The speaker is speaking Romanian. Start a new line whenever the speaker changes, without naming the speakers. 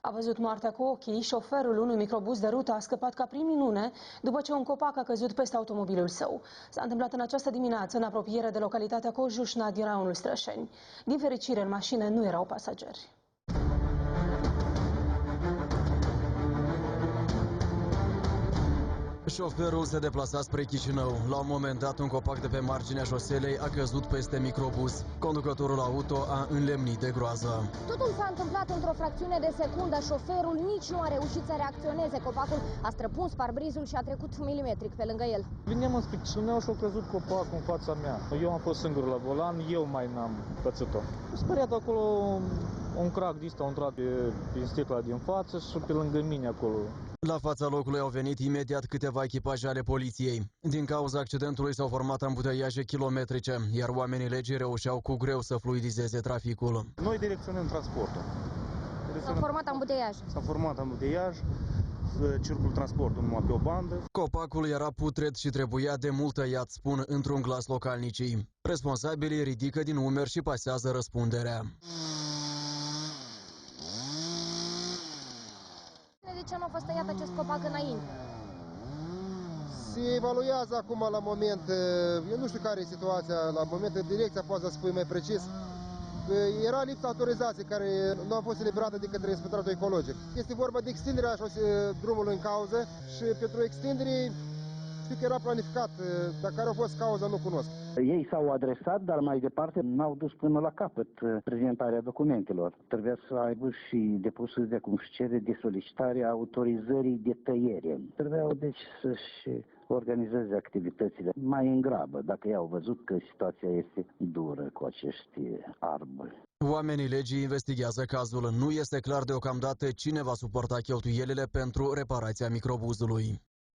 A văzut moartea cu ochii, șoferul unui microbuz de rută a scăpat ca prin minune după ce un copac a căzut peste automobilul său. S-a întâmplat în această dimineață în apropiere de localitatea Cojușna din raionul Strășeni. Din fericire, în mașină nu erau pasageri.
Șoferul se deplasa spre Chișinău. La un moment dat, un copac de pe marginea șoselei a căzut peste microbuz. Conducătorul auto a înlemnit de groază.
Totul s-a întâmplat într-o fracțiune de secundă. Șoferul nici nu a reușit să reacționeze. Copacul a străpuns parbrizul și a trecut milimetric pe lângă el.
Veneam înspre Chișinău și a căzut copacul în fața mea. Eu am fost singur la volan, eu mai n-am pățit-o. Speriat acolo un crac de ăsta a intrat pe sticla din față și pe lângă mine acolo.
La fața locului au venit imediat câteva echipaje ale poliției. Din cauza accidentului s-au format ambuteiaje kilometrice, iar oamenii legii reușeau cu greu să fluidizeze traficul.
Noi direcționăm transportul.
S-a format ambuteiaj.
S-a format ambuteiaj, circulă transportul numai pe o bandă.
Copacul era putred și trebuia de mult tăiat, spun într-un glas localnicii. Responsabilii ridică din umeri și pasează răspunderea.
De ce nu a fost tăiat acest copac înainte?
Se evaluează acum la moment, eu nu știu care e situația la moment, direcția poate să spui mai precis. Era lipsa autorizației care nu a fost eliberată de către inspectoratul ecologic. Este vorba de extinderea drumului în cauză și pentru extindere știu că era planificat, dar care a fost cauza nu cunosc.
Ei s-au adresat, dar mai departe n-au dus până la capăt prezentarea documentelor. Trebuia să aibă și depusul de cum cere de solicitare a autorizării de tăiere. Trebuiau deci să-și organizeze activitățile mai în grabă, dacă i-au văzut că situația este dură cu acești arbori.
Oamenii legii investigează cazul. Nu este clar deocamdată cine va suporta cheltuielile pentru reparația microbuzului.